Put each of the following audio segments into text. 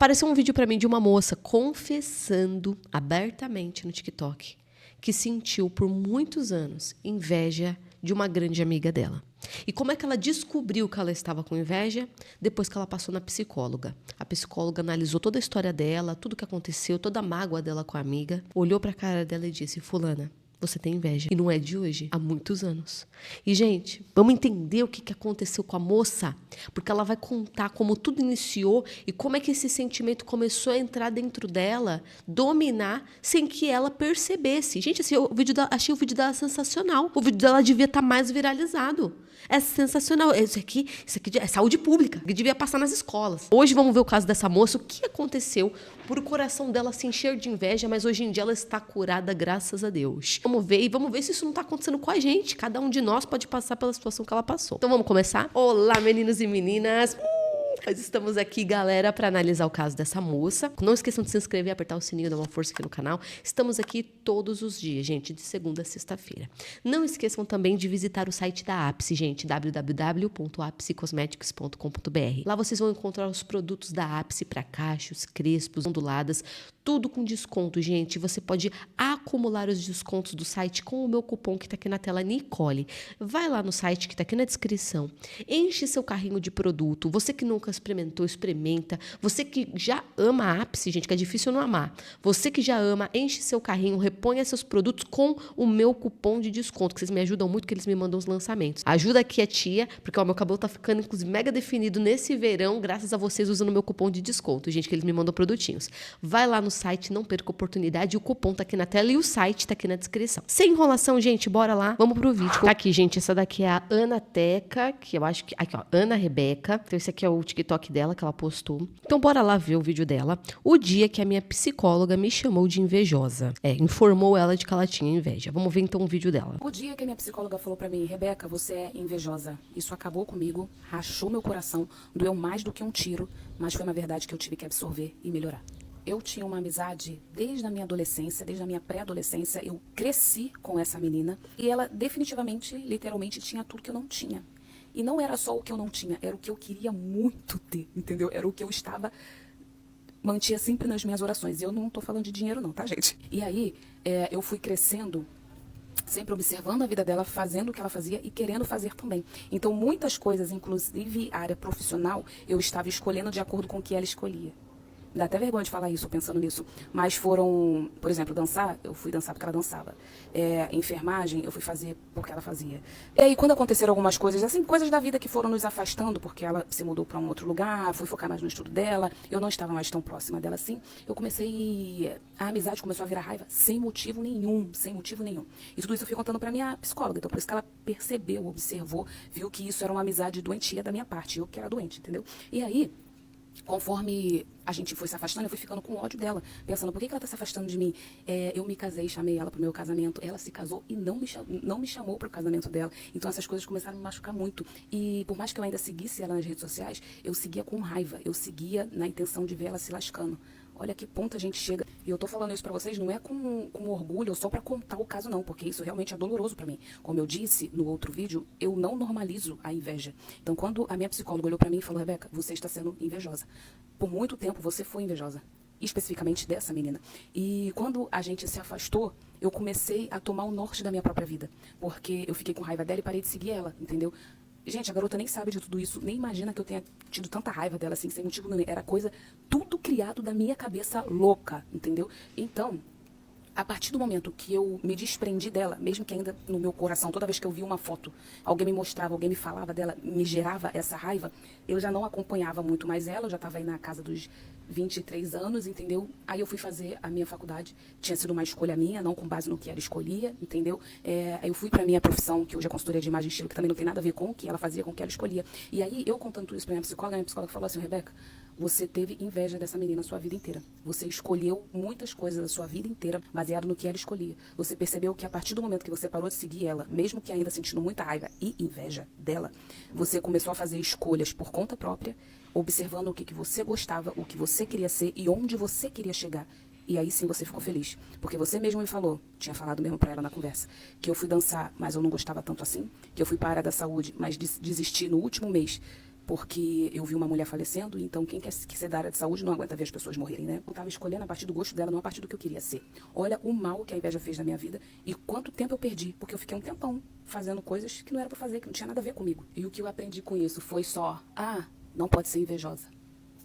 Apareceu um vídeo pra mim de uma moça confessando abertamente no TikTok que sentiu por muitos anos inveja de uma grande amiga dela. E como é que ela descobriu que ela estava com inveja? Depois que ela passou na psicóloga. A psicóloga analisou toda a história dela, tudo que aconteceu, toda a mágoa dela com a amiga, olhou pra cara dela e disse: fulana, você tem inveja. E não é de hoje, há muitos anos. E, gente, vamos entender o que aconteceu com a moça, porque ela vai contar como tudo iniciou e como é que esse sentimento começou a entrar dentro dela, dominar, sem que ela percebesse. Gente, assim, achei o vídeo dela sensacional. O vídeo dela devia estar mais viralizado. É sensacional. Isso aqui é saúde pública, que devia passar nas escolas. Hoje vamos ver o caso dessa moça, o que aconteceu por o coração dela se encher de inveja, mas hoje em dia ela está curada, graças a Deus. Vamos ver se isso não está acontecendo com a gente. Cada um de nós pode passar pela situação que ela passou. Então vamos começar? Olá, meninos e meninas! Nós estamos aqui, galera, para analisar o caso dessa moça. Não esqueçam de se inscrever e apertar o sininho, dar uma força aqui no canal. Estamos aqui todos os dias, gente, de segunda a sexta-feira. Não esqueçam também de visitar o site da Ápice, gente, www.apsicosmetics.com.br. Lá vocês vão encontrar os produtos da Ápice para cachos, crespos, onduladas, tudo com desconto, gente. Você pode acumular os descontos do site com o meu cupom que tá aqui na tela, Nicole. Vai lá no site que tá aqui na descrição. Enche seu carrinho de produto. Você que nunca experimentou, experimenta. Você que já ama a Ápice, gente, que é difícil não amar. Você que já ama, enche seu carrinho, reponha seus produtos com o meu cupom de desconto, que vocês me ajudam muito, que eles me mandam os lançamentos. Ajuda aqui a tia, porque ó, meu cabelo tá ficando, inclusive, mega definido nesse verão, graças a vocês usando o meu cupom de desconto, gente, que eles me mandam produtinhos. Vai lá no site, não perca a oportunidade, o cupom tá aqui na tela e o site tá aqui na descrição. Sem enrolação, gente, bora lá, vamos pro vídeo. Tá aqui, gente, essa daqui é a Ana Teca, que eu acho que... Aqui, ó, Ana Rebeca. Então esse aqui é o TikTok dela, que ela postou. Então bora lá ver o vídeo dela. O dia que a minha psicóloga me chamou de invejosa. Informou ela de que ela tinha inveja. Vamos ver então o vídeo dela. O dia que a minha psicóloga falou pra mim: Rebeca, você é invejosa. Isso acabou comigo, rachou meu coração, doeu mais do que um tiro, mas foi uma verdade que eu tive que absorver e melhorar. Eu tinha uma amizade desde a minha adolescência, desde a minha pré-adolescência. Eu cresci com essa menina e ela definitivamente, literalmente, tinha tudo que eu não tinha. E não era só o que eu não tinha, era o que eu queria muito ter, entendeu? Era o que eu mantinha sempre nas minhas orações. E eu não tô falando de dinheiro não, tá, gente? E aí, eu fui crescendo, sempre observando a vida dela, fazendo o que ela fazia e querendo fazer também. Então, muitas coisas, inclusive a área profissional, eu estava escolhendo de acordo com o que ela escolhia. Dá até vergonha de falar isso, pensando nisso. Mas foram, por exemplo, dançar, eu fui dançar porque ela dançava. Enfermagem, eu fui fazer porque ela fazia. E aí, quando aconteceram algumas coisas, assim, coisas da vida que foram nos afastando, porque ela se mudou para um outro lugar, fui focar mais no estudo dela, eu não estava mais tão próxima dela assim, eu comecei... A amizade começou a virar raiva sem motivo nenhum, sem motivo nenhum. E tudo isso eu fui contando para minha psicóloga, então por isso que ela percebeu, observou, viu que isso era uma amizade doentia da minha parte, eu que era doente, entendeu? E aí... Conforme a gente foi se afastando, eu fui ficando com ódio dela, pensando, por que ela tá se afastando de mim? Eu me casei, chamei ela pro meu casamento, ela se casou e não me chamou pro casamento dela. Então essas coisas começaram a me machucar muito. E por mais que eu ainda seguisse ela nas redes sociais, eu seguia com raiva, eu seguia na intenção de ver ela se lascando. Olha que ponto a gente chega. E eu tô falando isso pra vocês, não é com orgulho ou só pra contar o caso não, porque isso realmente é doloroso pra mim. Como eu disse no outro vídeo, eu não normalizo a inveja. Então quando a minha psicóloga olhou pra mim e falou: Rebeca, você está sendo invejosa. Por muito tempo você foi invejosa, especificamente dessa menina. E quando a gente se afastou, eu comecei a tomar o norte da minha própria vida, porque eu fiquei com raiva dela e parei de seguir ela, entendeu? Gente, a garota nem sabe de tudo isso, nem imagina que eu tenha tido tanta raiva dela assim, sem motivo nenhum. Era coisa, tudo criado da minha cabeça louca, entendeu? Então, a partir do momento que eu me desprendi dela, mesmo que ainda no meu coração, toda vez que eu via uma foto, alguém me mostrava, alguém me falava dela, me gerava essa raiva, eu já não acompanhava muito mais ela, eu já estava aí na casa dos 23 anos, entendeu? Aí eu fui fazer a minha faculdade, tinha sido uma escolha minha, não com base no que ela escolhia, entendeu? Aí eu fui pra minha profissão, que hoje é consultoria de imagem e estilo, que também não tem nada a ver com o que ela fazia, com o que ela escolhia. E aí, eu contando tudo isso pra minha psicóloga falou assim: Rebeca, você teve inveja dessa menina a sua vida inteira. Você escolheu muitas coisas da sua vida inteira baseado no que ela escolhia. Você percebeu que a partir do momento que você parou de seguir ela, mesmo que ainda sentindo muita raiva e inveja dela, você começou a fazer escolhas por conta própria, observando o que você gostava, o que você queria ser e onde você queria chegar. E aí sim você ficou feliz. Porque você mesmo me falou, tinha falado mesmo pra ela na conversa, que eu fui dançar, mas eu não gostava tanto assim, que eu fui para a área da saúde, mas desisti no último mês porque eu vi uma mulher falecendo, então quem quer ser da área de saúde não aguenta ver as pessoas morrerem, né? Eu estava escolhendo a partir do gosto dela, não a partir do que eu queria ser. Olha o mal que a inveja fez na minha vida e quanto tempo eu perdi, porque eu fiquei um tempão fazendo coisas que não era pra fazer, que não tinha nada a ver comigo. E o que eu aprendi com isso foi só, não pode ser invejosa.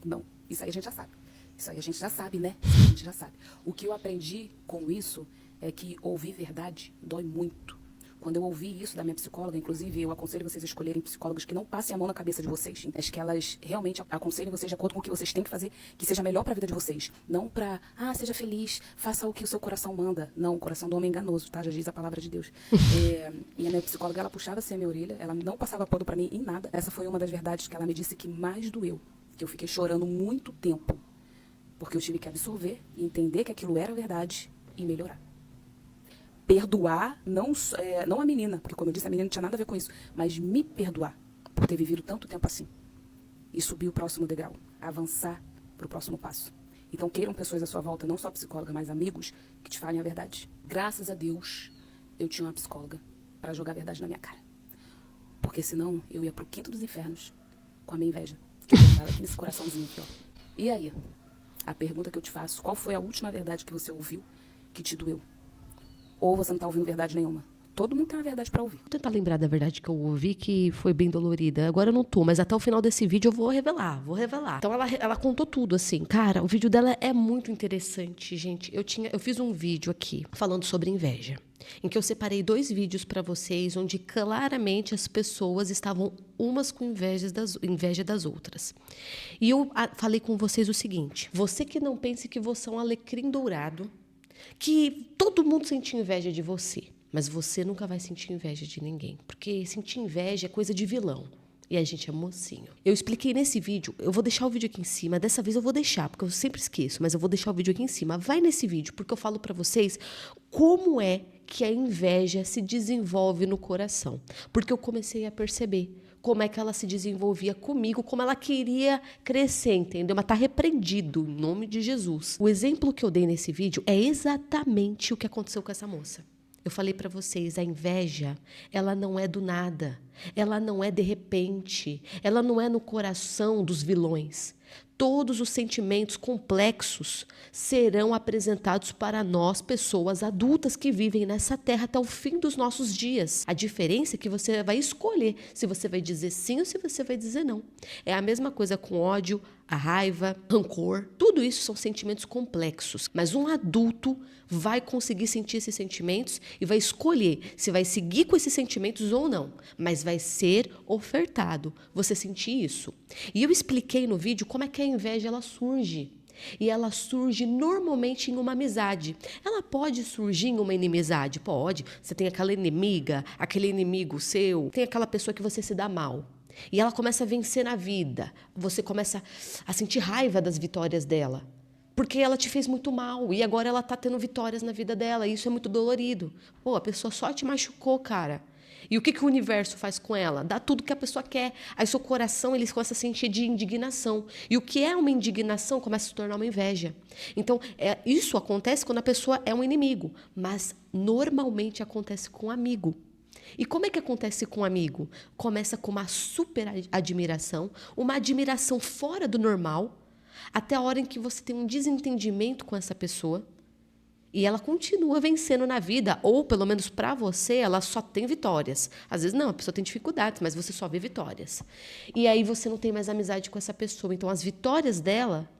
Não, isso aí a gente já sabe. Isso aí a gente já sabe, né? Isso aí a gente já sabe. O que eu aprendi com isso é que ouvir verdade dói muito. Quando eu ouvi isso da minha psicóloga, inclusive, eu aconselho vocês a escolherem psicólogas que não passem a mão na cabeça de vocês. Acho que elas realmente aconselhem vocês de acordo com o que vocês têm que fazer, que seja melhor para a vida de vocês. Não para, seja feliz, faça o que o seu coração manda. Não, o coração do homem é enganoso, tá? Já diz a palavra de Deus. E a minha psicóloga, ela puxava assim a minha orelha, ela não passava pano para mim em nada. Essa foi uma das verdades que ela me disse que mais doeu, que eu fiquei chorando muito tempo, porque eu tive que absorver e entender que aquilo era verdade e melhorar. Perdoar, não a menina, porque como eu disse, a menina não tinha nada a ver com isso, mas me perdoar por ter vivido tanto tempo assim. E subir o próximo degrau, avançar para o próximo passo. Então queiram pessoas à sua volta, não só psicóloga, mas amigos, que te falem a verdade. Graças a Deus, eu tinha uma psicóloga para jogar a verdade na minha cara. Porque senão eu ia pro quinto dos infernos com a minha inveja, que eu tava aqui nesse coraçãozinho aqui, ó. E aí, a pergunta que eu te faço, qual foi a última verdade que você ouviu que te doeu? Ou você não está ouvindo verdade nenhuma? Todo mundo tem uma verdade para ouvir. Vou tentar lembrar da verdade que eu ouvi, que foi bem dolorida. Agora eu não tô, mas até o final desse vídeo eu vou revelar. Então ela contou tudo, assim. Cara, o vídeo dela é muito interessante, gente. Eu fiz um vídeo aqui falando sobre inveja, em que eu separei 2 vídeos para vocês, onde claramente as pessoas estavam umas com inveja das outras. E eu falei com vocês o seguinte: você que não pense que você é um alecrim dourado, que todo mundo sente inveja de você, mas você nunca vai sentir inveja de ninguém, porque sentir inveja é coisa de vilão. E a gente é mocinho. Eu expliquei nesse vídeo, eu vou deixar o vídeo aqui em cima, dessa vez eu vou deixar, porque eu sempre esqueço, mas eu vou deixar o vídeo aqui em cima. Vai nesse vídeo, porque eu falo pra vocês como é que a inveja se desenvolve no coração. Porque eu comecei a perceber como é que ela se desenvolvia comigo, como ela queria crescer, entendeu? Mas tá repreendido, em nome de Jesus. O exemplo que eu dei nesse vídeo é exatamente o que aconteceu com essa moça. Eu falei para vocês, a inveja, ela não é do nada, ela não é de repente, ela não é no coração dos vilões. Todos os sentimentos complexos serão apresentados para nós, pessoas adultas que vivem nessa terra até o fim dos nossos dias. A diferença é que você vai escolher se você vai dizer sim ou se você vai dizer não. É a mesma coisa com ódio, a raiva, rancor. Tudo isso são sentimentos complexos, mas um adulto vai conseguir sentir esses sentimentos e vai escolher se vai seguir com esses sentimentos ou não, mas vai ser ofertado você sentir isso. E eu expliquei no vídeo como é que a inveja ela surge. E ela surge normalmente em uma amizade. Ela pode surgir em uma inimizade? Pode. Você tem aquela inimiga, aquele inimigo seu, tem aquela pessoa que você se dá mal. E ela começa a vencer na vida. Você começa a sentir raiva das vitórias dela. Porque ela te fez muito mal e agora ela tá tendo vitórias na vida dela. E isso é muito dolorido. Pô, a pessoa só te machucou, cara. E o que o universo faz com ela? Dá tudo que a pessoa quer. Aí seu coração ele começa a se encher de indignação. E o que é uma indignação começa a se tornar uma inveja. Então, isso acontece quando a pessoa é um inimigo. Mas normalmente acontece com um amigo. E como é que acontece com um amigo? Começa com uma super admiração, uma admiração fora do normal, até a hora em que você tem um desentendimento com essa pessoa e ela continua vencendo na vida, ou pelo menos para você, ela só tem vitórias. Às vezes não, a pessoa tem dificuldades, mas você só vê vitórias. E aí você não tem mais amizade com essa pessoa. Então as vitórias dela,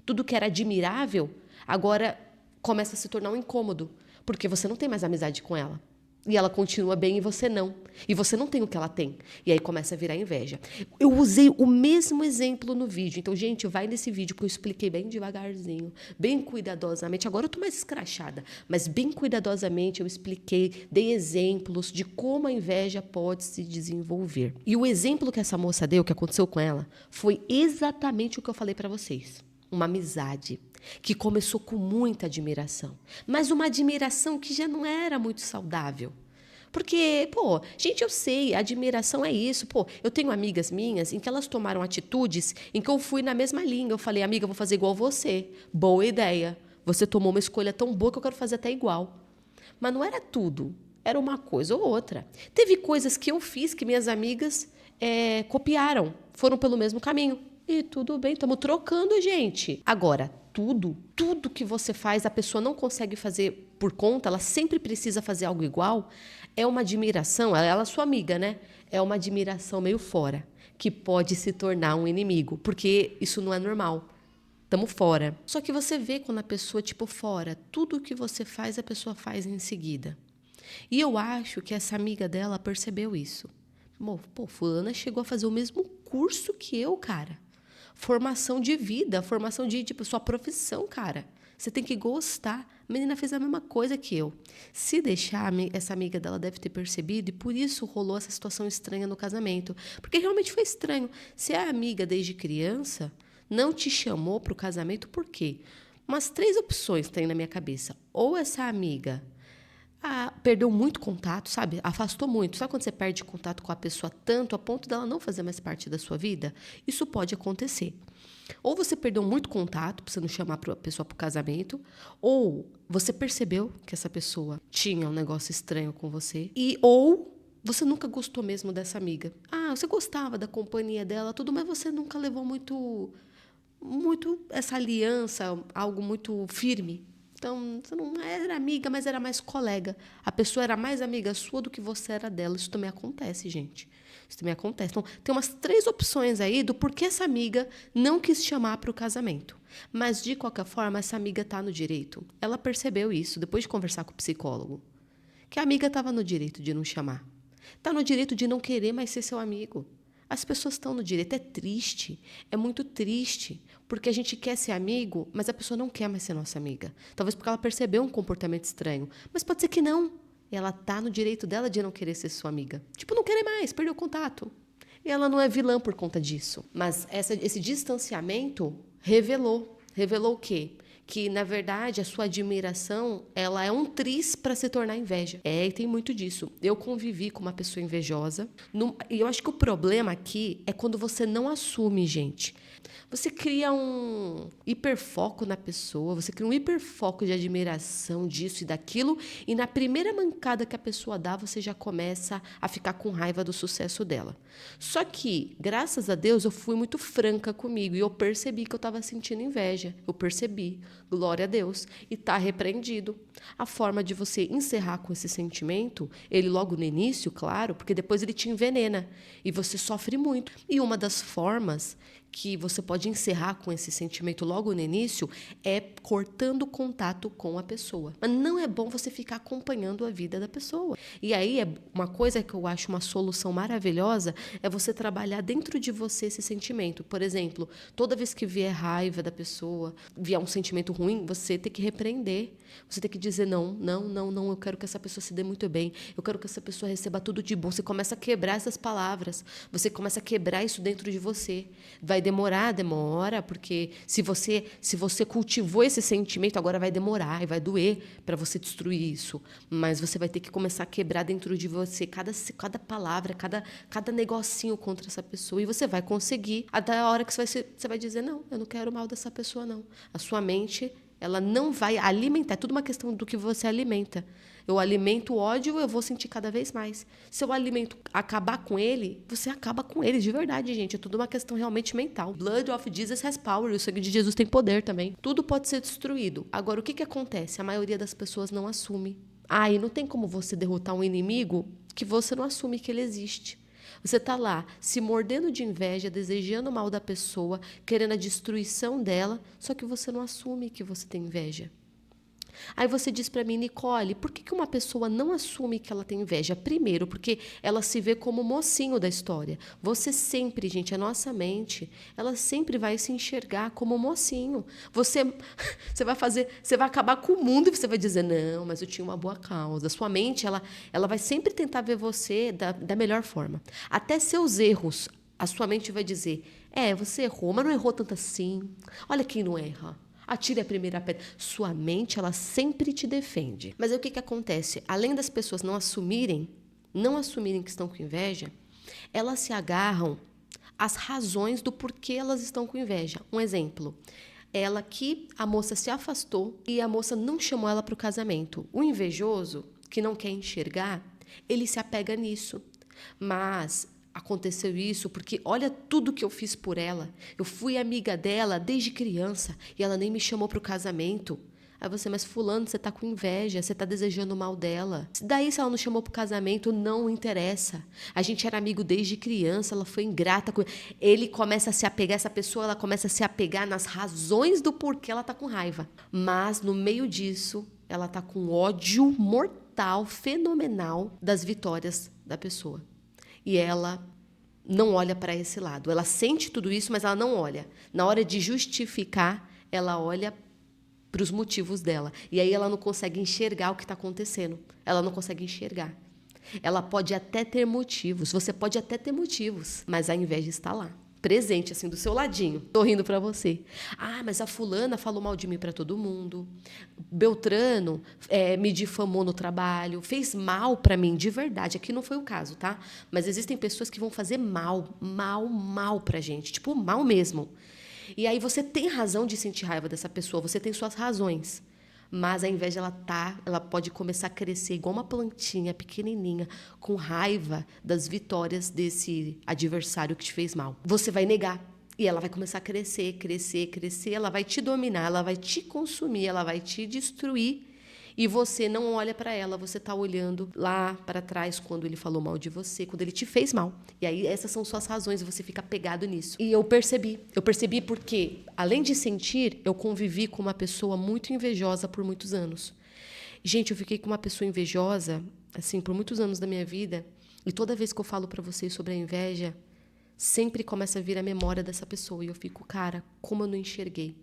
tudo que era admirável, agora começa a se tornar um incômodo, porque você não tem mais amizade com ela. E ela continua bem e você não. E você não tem o que ela tem. E aí começa a virar inveja. Eu usei o mesmo exemplo no vídeo. Então, gente, vai nesse vídeo que eu expliquei bem devagarzinho, bem cuidadosamente. Agora eu tô mais escrachada, mas bem cuidadosamente eu expliquei, dei exemplos de como a inveja pode se desenvolver. E o exemplo que essa moça deu, que aconteceu com ela, foi exatamente o que eu falei para vocês. Uma amizade que começou com muita admiração, mas uma admiração que já não era muito saudável. Porque, gente, eu sei, a admiração é isso. Eu tenho amigas minhas em que elas tomaram atitudes em que eu fui na mesma linha. Eu falei, amiga, eu vou fazer igual você. Boa ideia. Você tomou uma escolha tão boa que eu quero fazer até igual. Mas não era tudo. Era uma coisa ou outra. Teve coisas que eu fiz que minhas amigas copiaram. foram pelo mesmo caminho. E tudo bem, estamos trocando, gente. Agora, tudo que você faz, a pessoa não consegue fazer por conta, ela sempre precisa fazer algo igual, é uma admiração, ela é sua amiga, né? É uma admiração meio fora, que pode se tornar um inimigo, porque isso não é normal. Estamos fora. Só que você vê quando a pessoa, fora, tudo que você faz, a pessoa faz em seguida. E eu acho que essa amiga dela percebeu isso. Pô, fulana chegou a fazer o mesmo curso que eu, cara. Formação de vida, formação de, sua profissão, cara. Você tem que gostar. A menina fez a mesma coisa que eu. Se deixar, essa amiga dela deve ter percebido e por isso rolou essa situação estranha no casamento. Porque realmente foi estranho. Se é amiga desde criança, não te chamou para o casamento, por quê? Umas 3 opções tem na minha cabeça. Ou essa amiga perdeu muito contato, sabe? Afastou muito. Sabe quando você perde contato com a pessoa tanto a ponto dela não fazer mais parte da sua vida? Isso pode acontecer. Ou você perdeu muito contato, para você não chamar a pessoa para o casamento, ou você percebeu que essa pessoa tinha um negócio estranho com você, ou você nunca gostou mesmo dessa amiga. Você gostava da companhia dela, tudo, mas você nunca levou muito essa aliança, algo muito firme. Então, você não era amiga, mas era mais colega. A pessoa era mais amiga sua do que você era dela. Isso também acontece, gente. Isso também acontece. Então, tem umas 3 opções aí do porquê essa amiga não quis chamar para o casamento. Mas, de qualquer forma, essa amiga está no direito. Ela percebeu isso depois de conversar com o psicólogo. Que a amiga estava no direito de não chamar. Está no direito de não querer mais ser seu amigo. As pessoas estão no direito. É triste, é muito triste, porque a gente quer ser amigo, mas a pessoa não quer mais ser nossa amiga. Talvez porque ela percebeu um comportamento estranho, mas pode ser que não. Ela está no direito dela de não querer ser sua amiga. Não querer mais, perdeu o contato. E ela não é vilã por conta disso. Mas esse distanciamento revelou o quê? Que, na verdade, a sua admiração, ela é um triz para se tornar inveja. E tem muito disso. Eu convivi com uma pessoa invejosa. E eu acho que o problema aqui é quando você não assume, gente. Você cria um hiperfoco na pessoa, você cria um hiperfoco de admiração disso e daquilo, e na primeira mancada que a pessoa dá, você já começa a ficar com raiva do sucesso dela. Só que, graças a Deus, eu fui muito franca comigo e eu percebi que eu estava sentindo inveja. Eu percebi. Glória a Deus. E está repreendido. A forma de você encerrar com esse sentimento, ele logo no início, claro, porque depois ele te envenena e você sofre muito. E uma das formas que você pode encerrar com esse sentimento logo no início é cortando o contato com a pessoa. Mas não é bom você ficar acompanhando a vida da pessoa. E aí, uma coisa que eu acho uma solução maravilhosa é você trabalhar dentro de você esse sentimento. Por exemplo, toda vez que vier raiva da pessoa, vier um sentimento ruim, você tem que repreender. Você tem que dizer não, eu quero que essa pessoa se dê muito bem, eu quero que essa pessoa receba tudo de bom. Você começa a quebrar essas palavras, você começa a quebrar isso dentro de você. Vai demora, porque se você cultivou esse sentimento, agora vai demorar e vai doer para você destruir isso. Mas você vai ter que começar a quebrar dentro de você cada palavra, cada negocinho contra essa pessoa, e você vai conseguir até a hora que você vai dizer, não, eu não quero mal dessa pessoa, não. A sua mente, ela não vai alimentar, é tudo uma questão do que você alimenta. Eu alimento o ódio, eu vou sentir cada vez mais. Se eu alimento acabar com ele, você acaba com ele, de verdade, gente. É tudo uma questão realmente mental. Blood of Jesus has power, o sangue de Jesus tem poder também. Tudo pode ser destruído. Agora, o que acontece? A maioria das pessoas não assume. E não tem como você derrotar um inimigo que você não assume que ele existe. Você está lá, se mordendo de inveja, desejando o mal da pessoa, querendo a destruição dela, só que você não assume que você tem inveja. Aí você diz para mim, Nicole, por que uma pessoa não assume que ela tem inveja? Primeiro, porque ela se vê como o mocinho da história. Você sempre, gente, a nossa mente, ela sempre vai se enxergar como o mocinho. Você vai acabar com o mundo e você vai dizer, não, mas eu tinha uma boa causa. Sua mente, ela vai sempre tentar ver você da melhor forma. Até seus erros, a sua mente vai dizer, você errou, mas não errou tanto assim. Olha quem não erra. Atire a primeira pedra. Sua mente, ela sempre te defende. Mas aí o que acontece? Além das pessoas não assumirem que estão com inveja, elas se agarram às razões do porquê elas estão com inveja. Um exemplo. A moça se afastou e a moça não chamou ela para o casamento. O invejoso, que não quer enxergar, ele se apega nisso. Mas aconteceu isso, porque olha tudo que eu fiz por ela. Eu fui amiga dela desde criança e ela nem me chamou para o casamento. Aí você, mas fulano, você tá com inveja, você tá desejando o mal dela. Daí, se ela não chamou pro casamento, não interessa. A gente era amigo desde criança, ela foi ingrata com ele. Começa a se apegar, essa pessoa, ela começa a se apegar nas razões do porquê ela tá com raiva. Mas, no meio disso, ela tá com ódio mortal, fenomenal, das vitórias da pessoa. E ela não olha para esse lado. Ela sente tudo isso, mas ela não olha. Na hora de justificar, ela olha para os motivos dela. E aí ela não consegue enxergar o que está acontecendo. Ela não consegue enxergar. Ela pode até ter motivos, você pode até ter motivos, mas a inveja está lá, presente, assim, do seu ladinho, sorrindo para você. Ah, mas a fulana falou mal de mim para todo mundo. Beltrano me difamou no trabalho, fez mal para mim, de verdade. Aqui não foi o caso, tá? Mas existem pessoas que vão fazer mal pra gente, tipo, mal mesmo. E aí você tem razão de sentir raiva dessa pessoa, você tem suas razões. Mas a inveja, ela pode começar a crescer igual uma plantinha pequenininha, com raiva das vitórias desse adversário que te fez mal. Você vai negar. E ela vai começar a crescer, crescer, crescer. Ela vai te dominar, ela vai te consumir, ela vai te destruir. E você não olha para ela, você está olhando lá para trás quando ele falou mal de você, quando ele te fez mal. E aí essas são suas razões e você fica pegado nisso. E eu percebi porque, além de sentir, eu convivi com uma pessoa muito invejosa por muitos anos. Gente, eu fiquei com uma pessoa invejosa, assim, por muitos anos da minha vida, e toda vez que eu falo para vocês sobre a inveja, sempre começa a vir a memória dessa pessoa. E eu fico, cara, como eu não enxerguei.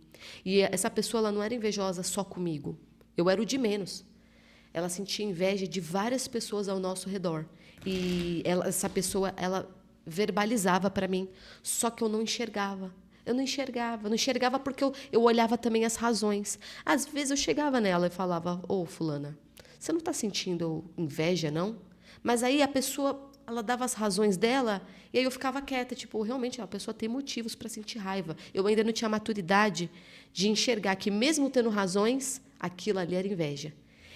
E essa pessoa, ela não era invejosa só comigo. Eu era o de menos. Ela sentia inveja de várias pessoas ao nosso redor. E essa pessoa, ela verbalizava para mim, só que eu não enxergava. Eu não enxergava porque eu olhava também as razões. Às vezes eu chegava nela e falava, ô, fulana, você não está sentindo inveja, não? Mas aí a pessoa, ela dava as razões dela e aí eu ficava quieta, tipo, realmente a pessoa tem motivos para sentir raiva. Eu ainda não tinha maturidade de enxergar que mesmo tendo razões, aquilo ali era inveja.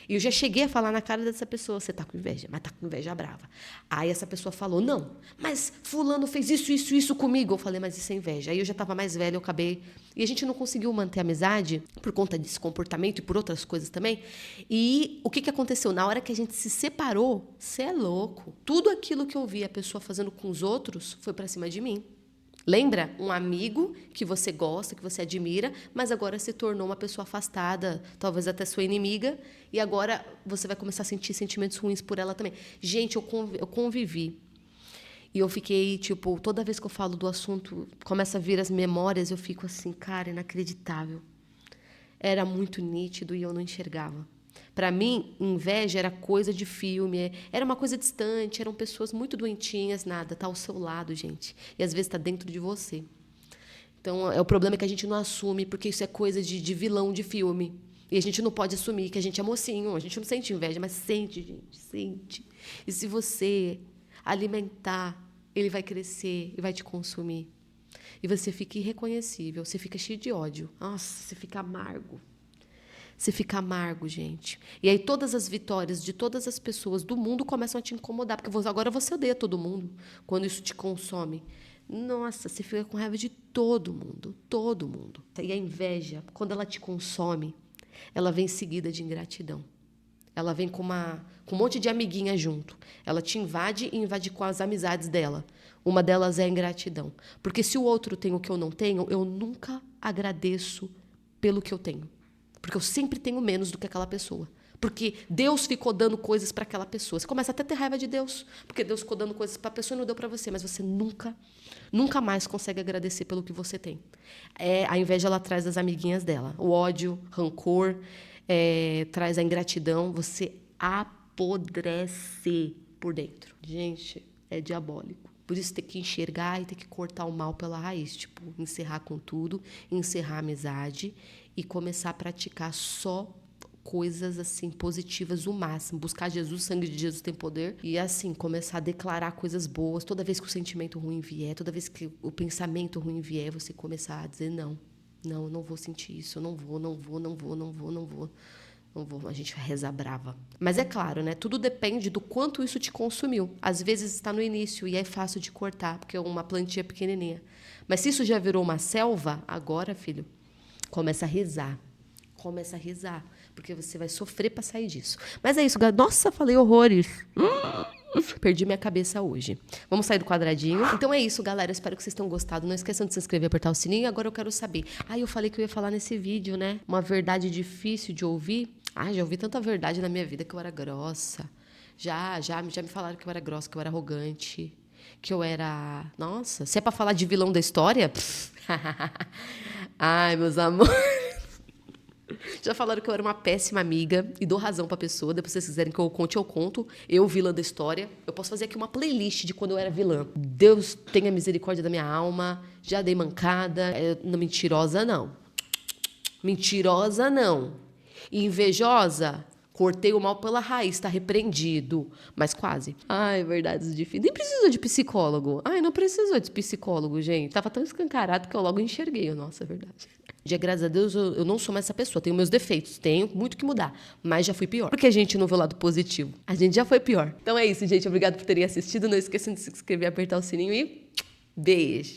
E eu já cheguei a falar na cara dessa pessoa, você está com inveja, mas está com inveja brava. Aí essa pessoa falou, não, mas fulano fez isso comigo. Eu falei, mas isso é inveja. Aí eu já estava mais velha, eu acabei... E a gente não conseguiu manter a amizade por conta desse comportamento e por outras coisas também. E o que aconteceu? Na hora que a gente se separou, você é louco. Tudo aquilo que eu vi a pessoa fazendo com os outros foi para cima de mim. Lembra? Um amigo que você gosta, que você admira, mas agora se tornou uma pessoa afastada, talvez até sua inimiga, e agora você vai começar a sentir sentimentos ruins por ela também. Gente, eu convivi. E eu fiquei, tipo, toda vez que eu falo do assunto, começa a vir as memórias, eu fico assim, cara, inacreditável. Era muito nítido e eu não enxergava. Para mim, inveja era coisa de filme, era uma coisa distante, eram pessoas muito doentinhas, nada, tá ao seu lado, gente. E às vezes está dentro de você. Então, o problema é que a gente não assume, porque isso é coisa de vilão de filme. E a gente não pode assumir que a gente é mocinho, a gente não sente inveja, mas sente, gente, sente. E se você alimentar, ele vai crescer e vai te consumir. E você fica irreconhecível, você fica cheio de ódio. Nossa, você fica amargo. Você fica amargo, gente. E aí todas as vitórias de todas as pessoas do mundo começam a te incomodar, porque agora você odeia todo mundo quando isso te consome. Nossa, você fica com raiva de todo mundo, todo mundo. E a inveja, quando ela te consome, ela vem seguida de ingratidão. Ela vem com um monte de amiguinha junto. Ela te invade e invade com as amizades dela. Uma delas é a ingratidão. Porque se o outro tem o que eu não tenho, eu nunca agradeço pelo que eu tenho. Porque eu sempre tenho menos do que aquela pessoa. Porque Deus ficou dando coisas para aquela pessoa. Você começa até a ter raiva de Deus. Porque Deus ficou dando coisas para a pessoa e não deu para você. Mas você nunca mais consegue agradecer pelo que você tem. A inveja, ela traz as amiguinhas dela. O ódio, rancor, traz a ingratidão. Você apodrece por dentro. Gente, é diabólico. Por isso tem que enxergar e tem que cortar o mal pela raiz. Tipo, encerrar com tudo, encerrar a amizade e começar a praticar só coisas assim positivas o máximo. Buscar Jesus, o sangue de Jesus tem poder. E assim, começar a declarar coisas boas. Toda vez que o sentimento ruim vier, toda vez que o pensamento ruim vier, você começar a dizer não. Não, eu não vou sentir isso, eu não vou. Não vou, a gente vai rezar brava. Mas é claro, né? Tudo depende do quanto isso te consumiu. Às vezes está no início e é fácil de cortar, porque é uma plantinha pequenininha. Mas se isso já virou uma selva, agora, filho, começa a rezar. Começa a rezar, porque você vai sofrer para sair disso. Mas é isso, nossa, falei horrores. Perdi minha cabeça hoje. Vamos sair do quadradinho? Então é isso, galera. Espero que vocês tenham gostado. Não esqueçam de se inscrever e apertar o sininho. Agora eu quero saber. Eu falei que eu ia falar nesse vídeo, né? Uma verdade difícil de ouvir. Já ouvi tanta verdade na minha vida que eu era grossa. Já me falaram que eu era grossa, que eu era arrogante, que eu era... Nossa, se é pra falar de vilão da história... Ai, meus amores... Já falaram que eu era uma péssima amiga e dou razão pra pessoa. Depois, se vocês quiserem que eu conte, eu conto. Eu, vilã da história. Eu posso fazer aqui uma playlist de quando eu era vilã. Deus tenha misericórdia da minha alma. Já dei mancada. Não, mentirosa, não. Mentirosa, não. Invejosa, cortei o mal pela raiz, tá repreendido. Mas quase. Ai, verdades difíceis. Nem precisou de psicólogo. Não precisou de psicólogo, gente. Tava tão escancarado que eu logo enxerguei. Nossa, é verdade. Graças a Deus, eu não sou mais essa pessoa. Tenho meus defeitos, tenho muito que mudar. Mas já fui pior. Porque a gente não vê o lado positivo. A gente já foi pior. Então é isso, gente. Obrigado por terem assistido. Não esqueçam de se inscrever, apertar o sininho e beijo.